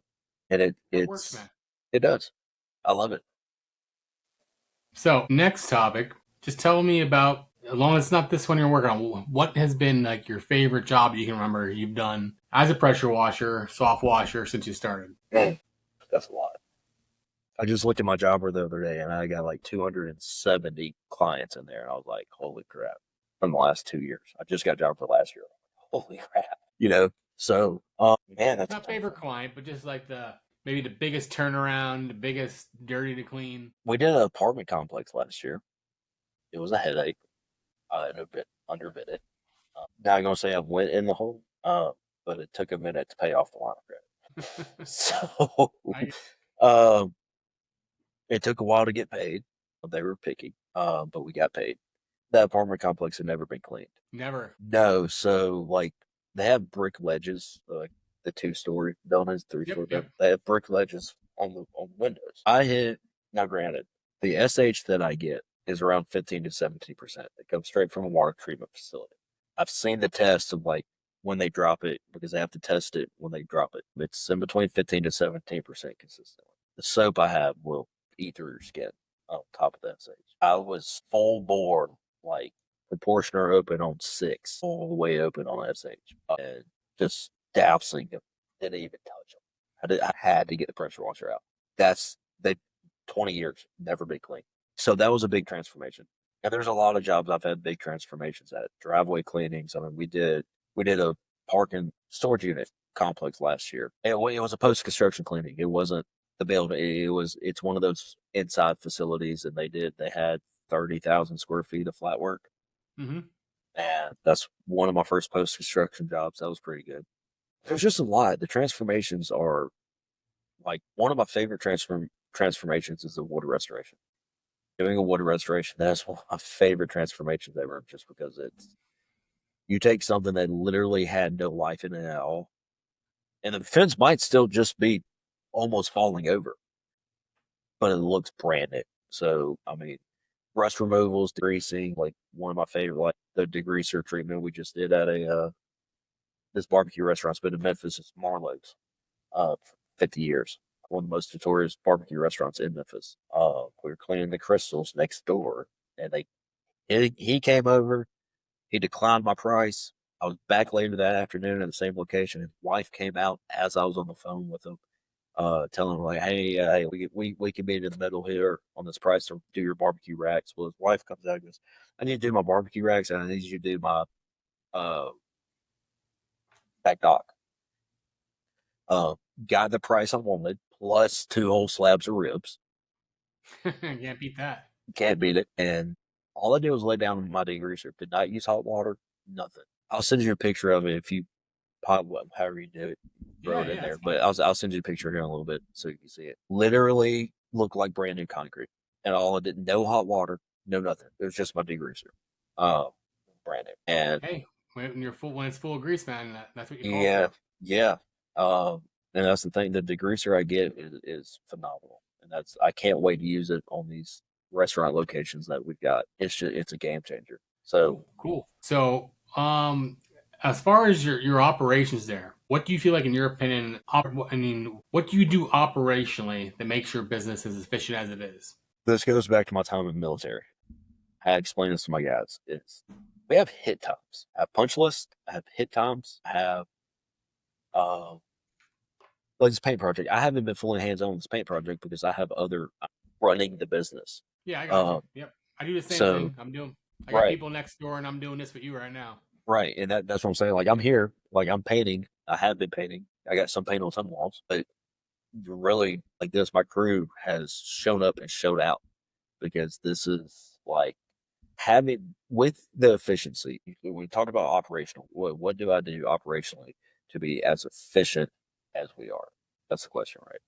and it works, man. It does. I love it. So next topic, just tell me about, as long as it's not this one you're working on, what has been like your favorite job you can remember you've done as a pressure washer, soft washer since you started? That's a lot. I just looked at my jobber the other day and I got like 270 clients in there. And I was like, holy crap, from the last 2 years. I just got a job for last year. Holy crap. So, man, that's not favorite client, but just like maybe the biggest turnaround, the biggest dirty to clean. We did an apartment complex last year. It was a headache. I underbid it. Now I'm going to say I went in the hole, but it took a minute to pay off the line of credit. So, it took a while to get paid. They were picky, but we got paid. That apartment complex had never been cleaned. Never. No. So, like, they have brick ledges, like the 2-story buildings, 3-story buildings. They have brick ledges on windows. Now granted, the SH that I get is around 15 to 17%. It comes straight from a water treatment facility. I've seen the test of, like, when they drop it, because they have to test it when they drop it. It's in between 15 to 17% consistently. The soap I have will eat through your skin on top of that SH. I was full bore, like, proportioner open on 6, all the way open on SH, and just dousing them. Didn't even touch them. I had to get the pressure washer out. They 20 years, never been clean. So that was a big transformation. And there's a lot of jobs I've had big transformations at. Driveway cleanings. I mean, we did a parking storage unit complex last year. It was a post-construction cleaning. It wasn't the building. It's one of those inside facilities, and they had 30,000 square feet of flat work. Mm-hmm. And that's one of my first post-construction jobs. That was pretty good. There's just a lot. The transformations are, like, one of my favorite transformations is the water restoration. Doing a water restoration, that's one of my favorite transformations ever, just because you take something that literally had no life in it at all, and the fence might still just be almost falling over, but it looks brand new. So, I mean, rust removals, degreasing, like one of my favorite, like the degreaser treatment we just did at this barbecue restaurant's been in Memphis. It's Marlowe's, for 50 years. One of the most notorious barbecue restaurants in Memphis. We were cleaning the crystals next door, and he came over. He declined my price. I was back later that afternoon at the same location. His wife came out as I was on the phone with him, telling him, like, hey, we can meet in the middle here on this price to do your barbecue racks. Well, his wife comes out and goes, I need to do my barbecue racks, and I need you to do my back dock. Got the price I wanted, plus 2 whole slabs of ribs. Can't beat that. Can't beat it. And all I did was lay down my degreaser. Did not use hot water, nothing. I'll send you a picture of it if you pop up, however you do it, throw it in there. But I'll send you a picture here in a little bit so you can see it. Literally looked like brand new concrete. And all I did, no hot water, no nothing. It was just my degreaser. Brand new. And hey, when it's full of grease, man, that's what you call it. Yeah. And that's the thing. The degreaser I get is phenomenal. And I can't wait to use it on these restaurant locations that we've got. It's a game changer. So cool. So, as far as your operations there, what do you feel like, in your opinion? What do you do operationally that makes your business as efficient as it is? this goes back to my time in the military. I explain this to my guys. We have hit times. I have punch lists. I have hit times. I have like this paint project. I haven't been fully hands on with this paint project because I have other running the business. Yeah, I got you. Yep, I do the same So thing. I got right, people next door, and I'm doing this with you right now. right, and that's what I'm saying. Like I'm here, like I'm painting. I have been painting. I got some paint on some walls, but really like this, my crew has shown up and showed out because this is like having with the efficiency. We talked about operational. What do I do operationally to be as efficient as we are? That's the question, right?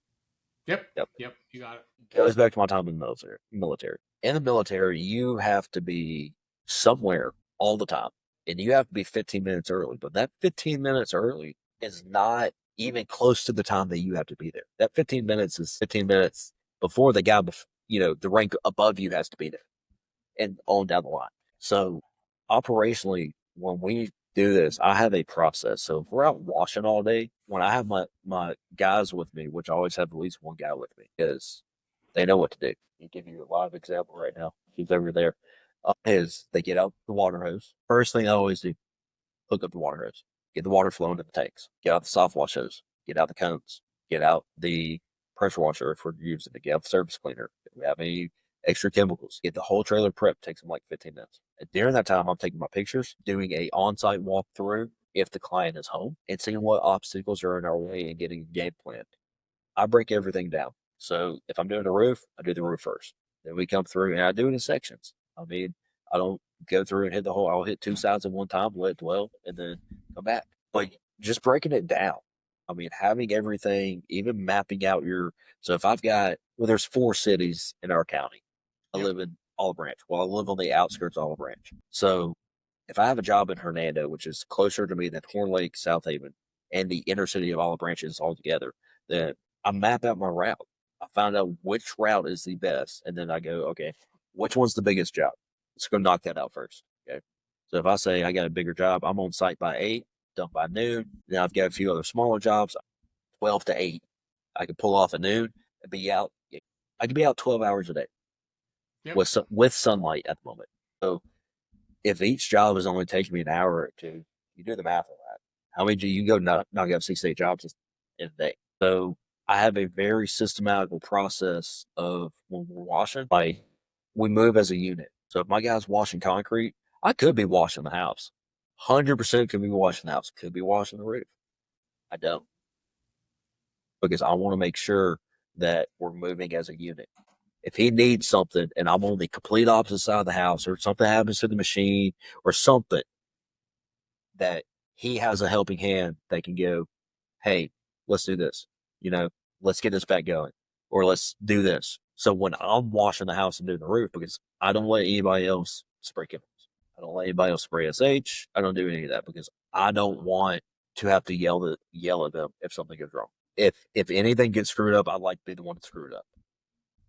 Yep. You got it. Goes back to my time in the military. In the military, you have to be somewhere all the time, and you have to be 15 minutes early. But that 15 minutes early is not even close to the time that you have to be there. That 15 minutes is 15 minutes before the guy, the rank above you has to be there, and on down the line. So operationally, when we do this, I have a process. So if we're out washing all day, when I have my guys with me, which I always have at least one guy with me, is they know what to do. I'll give you a live example right now. He's over there. Is they get out the water hose. First thing I always do, hook up the water hose, get the water flowing in the tanks, get out the soft wash hose, get out the cones, get out the pressure washer if we're using it, get out the surface cleaner. If we have any extra chemicals, get the whole trailer prepped, takes them like 15 minutes. And during that time, I'm taking my pictures, doing a on-site walkthrough if the client is home, and seeing what obstacles are in our way and getting a game plan. I break everything down. So if I'm doing the roof, I do the roof first. Then we come through and I do it in sections. I mean, I don't go through and hit the whole, I'll hit two sides at one time, let it dwell, and then come back. But just breaking it down. I mean, having everything, even mapping out so if I've got, there's 4 cities in our county. I live in Olive Branch. Well, I live on the outskirts of Olive Branch. So if I have a job in Hernando, which is closer to me than Horn Lake, South Haven, and the inner city of Olive Branches all together, then I map out my route. I find out which route is the best, and then I go, okay, which one's the biggest job? Let's go knock that out first. Okay. So if I say I got a bigger job, I'm on site by 8, done by noon. Then I've got a few other smaller jobs, 12 to 8. I can pull off at noon and be out. I could be out 12 hours a day with sunlight at the moment. So if each job is only taking me an hour or two, you do the math on that. How many do you go knock out 6 to 8 jobs in a day? So I have a very systematical process of when we're washing, like we move as a unit. So if my guy's washing concrete, I could be washing the house. 100% could be washing the house, could be washing the roof. I don't. Because I want to make sure that we're moving as a unit. If he needs something and I'm on the complete opposite side of the house, or something happens to the machine or something, that he has a helping hand that can go, hey, let's do this. Let's get this back going, or let's do this. So when I'm washing the house and doing the roof, because I don't let anybody else spray chemicals, I don't let anybody else spray SH. I don't do any of that because I don't want to have to yell at them if something goes wrong. If anything gets screwed up, I'd like to be the one to screw it up.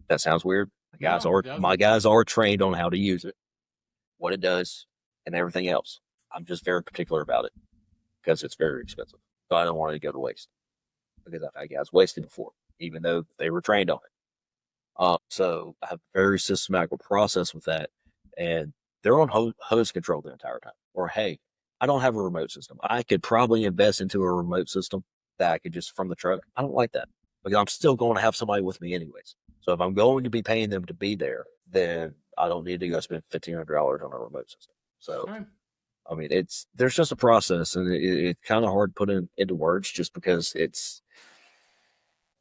That sounds weird. My guys are trained on how to use it, what it does, and everything else. I'm just very particular about it because it's very expensive. So I don't want it to go to waste, because I've had guys wasted before, even though they were trained on it. So I have a very systematic process with that, and they're on hose control the entire time. Or, hey, I don't have a remote system. I could probably invest into a remote system that I could just from the truck. I don't like that because I'm still going to have somebody with me anyways. So if I'm going to be paying them to be there, then I don't need to go spend $1,500 on a remote system. So, I mean, there's just a process, and it's kind of hard to put into words just because it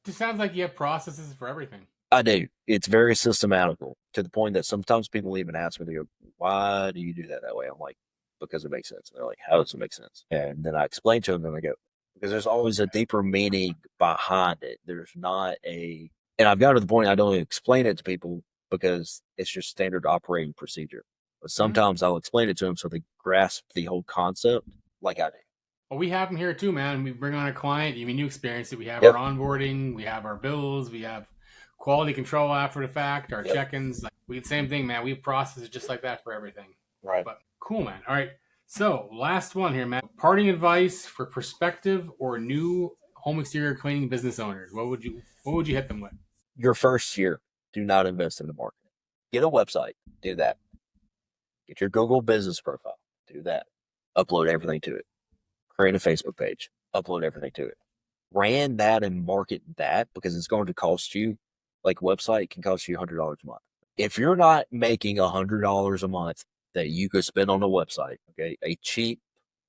sounds like you have processes for everything. I do. It's very systematical to the point that sometimes people even ask me, they go, why do you do that way? I'm like, because it makes sense. And they're like, how does it make sense? And then I explain to them, and they go, because there's always a deeper meaning behind it. There's not and I've got to the point I don't explain it to people because it's just standard operating procedure. But sometimes I'll explain it to them so they grasp the whole concept like I do. Well, we have them here too, man. We bring on a client. You experience it. We have our onboarding, we have our bills, we have quality control after the fact, our Yep. check-ins. Like, we same thing, man. We process it just like that for everything. Right. But cool, man. All right. So last one here, man. Parting advice for prospective or new home exterior cleaning business owners. What would you hit them with? Your first year, do not invest in the marketing. Get a website, do that. Get your Google business profile, do that. Upload everything to it. Create a Facebook page, upload everything to it. Brand that and market that, because it's going to cost you, like website can cost you $100 a month. If you're not making $100 a month that you could spend on a website, okay, a cheap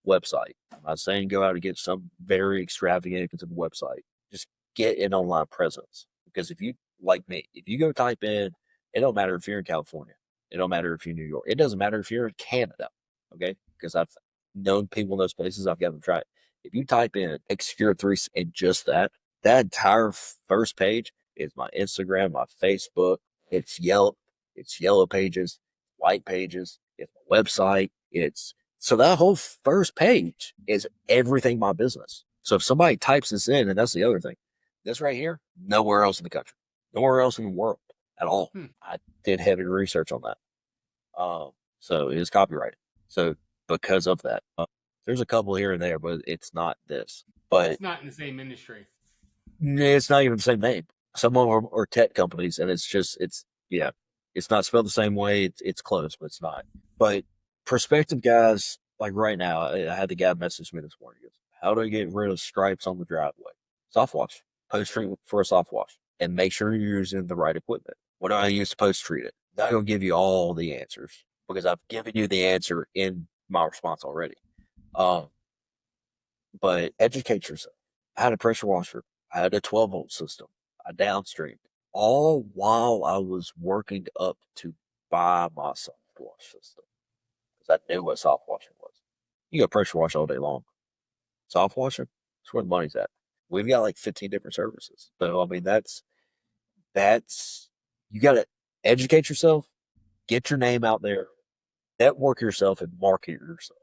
website. I'm not saying go out and get some very extravagant expensive website. Just get an online presence. Because if you, like me, if you go type in, it don't matter if you're in California. It don't matter if you're in New York. It doesn't matter if you're in Canada. Okay. Because I've known people in those places. I've got them try it. If you type in Xcure 3 and just that entire first page is my Instagram, my Facebook. It's Yelp. It's Yellow Pages, White Pages. It's my website. So that whole first page is everything my business. So if somebody types this in, and that's the other thing, this right here, nowhere else in the country, nowhere else in the world at all. I did heavy research on that. So it is copyrighted. So because of that, there's a couple here and there, but it's not this. But it's not in the same industry. It's not even the same name. Some of them are tech companies, and it's not spelled the same way. It's close, but it's not. But prospective guys, like right now, I had the guy message me this morning. He goes, how do I get rid of stripes on the driveway? Soft wash. Post treatment for a soft wash, and make sure you're using the right equipment. What do I use to post treat it? Not gonna give you all the answers because I've given you the answer in my response already. But educate yourself. I had a pressure washer. I had a 12-volt system. I downstreamed, all while I was working up to buy my soft wash system because I knew what soft washing was. You go pressure wash all day long. Soft washing, that's where the money's at. We've got like 15 different services. So I mean, that's you got to educate yourself, get your name out there, network yourself, and market yourself.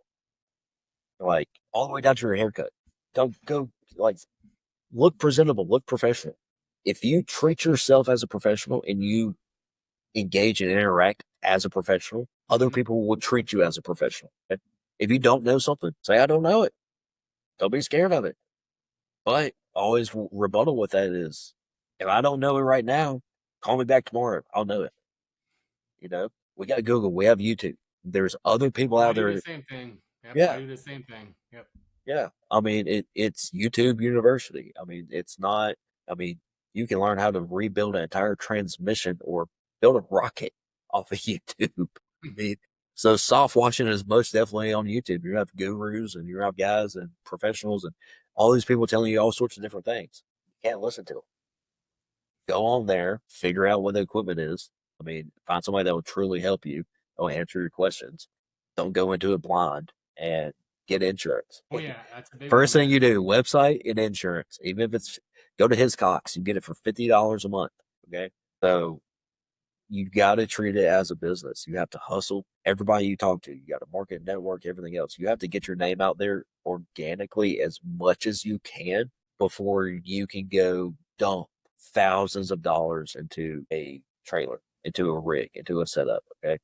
Like all the way down to your haircut. Don't go like look presentable, look professional. If you treat yourself as a professional and you engage and interact as a professional, other people will treat you as a professional. Okay? If you don't know something, say, I don't know it. Don't be scared of it. But always rebuttal with that is, if I don't know it right now, call me back tomorrow. I'll know it. You know, we got Google, we have YouTube. There's other people out there. I do the same thing. Yep, yeah. I do the same thing. Yep. Yeah. I mean, it's YouTube University. I mean, you can learn how to rebuild an entire transmission or build a rocket off of YouTube. I mean, so soft washing is most definitely on YouTube. You have gurus and you have guys and professionals and all these people telling you all sorts of different things. You can't listen to them. Go on there, figure out what the equipment is. I mean, find somebody that will truly help you. They'll answer your questions. Don't go into it blind and get insurance. Oh yeah, that's a big First one. thing you do, website and insurance. Even if it's go to Hiscox, you get it for $50 a month. Okay. So you got to treat it as a business. You have to hustle everybody you talk to. You got to market, network, everything else. You have to get your name out there organically as much as you can before you can go dump thousands of dollars into a trailer, into a rig, into a setup. Okay.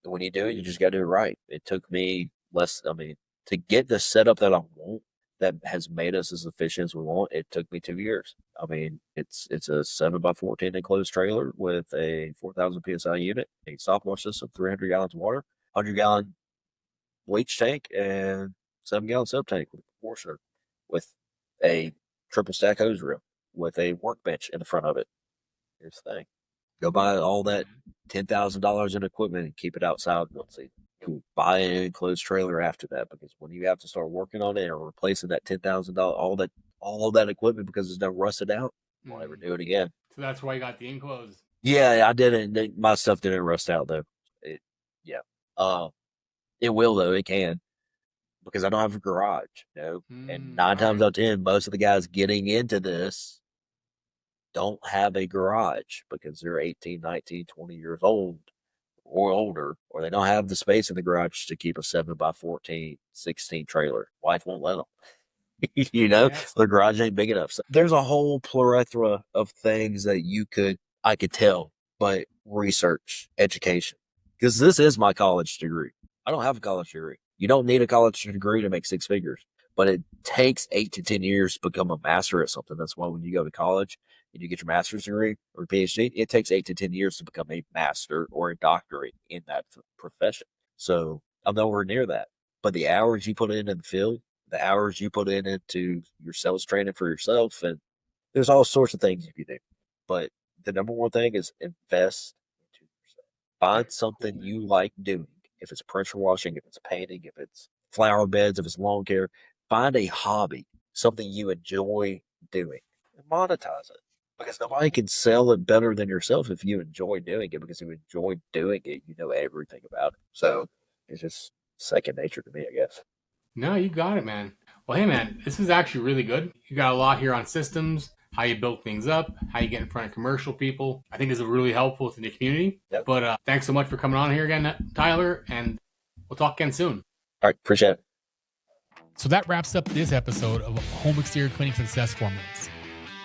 When you do it, you just got to do it right. It took me to get the setup that I want that has made us as efficient as we want, it took me 2 years. I mean, it's a 7x14 enclosed trailer with a 4,000 PSI unit, a soft wash system, 300 gallons of water, 100-gallon bleach tank, and 7-gallon sub tank with a washer, with a triple stack hose reel, with a workbench in the front of it. Here's the thing. Go buy all that $10,000 in equipment and keep it outside one season. You buy an enclosed trailer after that, because when you have to start working on it or replacing that $10,000, all of that equipment because it's done rusted out, you won't ever do it again. So that's why you got the enclosed. Yeah, I didn't. My stuff didn't rust out though. It will though. It can, because I don't have a garage. And 9 times out of 10, most of the guys getting into this don't have a garage because they're 18, 19, 20 years old or older, or they don't have the space in the garage to keep a 7x14, 16 trailer. Wife won't let them. The garage ain't big enough. So there's a whole plethora of things that I could tell, but research, education, because this is my college degree. I don't have a college degree. You don't need a college degree to make six figures, but it takes 8 to 10 years to become a master at something. That's why when you go to college and you get your master's degree or PhD, it takes 8 to 10 years to become a master or a doctorate in that profession. So I'm nowhere near that. But the hours you put in the field, the hours you put into your sales training for yourself, and there's all sorts of things you can do. But the number one thing is invest into yourself. Find something you like doing. If it's pressure washing, if it's painting, if it's flower beds, if it's lawn care, find a hobby, something you enjoy doing, and monetize it. Because nobody can sell it better than yourself if you enjoy doing it. Because if you enjoy doing it, you know everything about it. So it's just second nature to me, I guess. No, you got it, man. Well, hey, man, this is actually really good. You got a lot here on systems, how you build things up, how you get in front of commercial people. I think this is really helpful to the community. Yep. But thanks so much for coming on here again, Tyler, and we'll talk again soon. All right, appreciate it. So that wraps up this episode of Home Exterior Cleaning Success Formulas.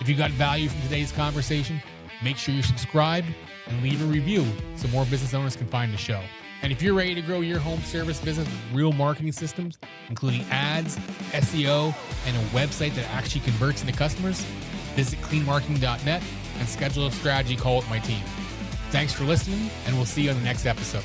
If you got value from today's conversation, make sure you're subscribed and leave a review so more business owners can find the show. And if you're ready to grow your home service business with real marketing systems, including ads, SEO, and a website that actually converts into customers, visit cleanmarketing.net and schedule a strategy call with my team. Thanks for listening, and we'll see you on the next episode.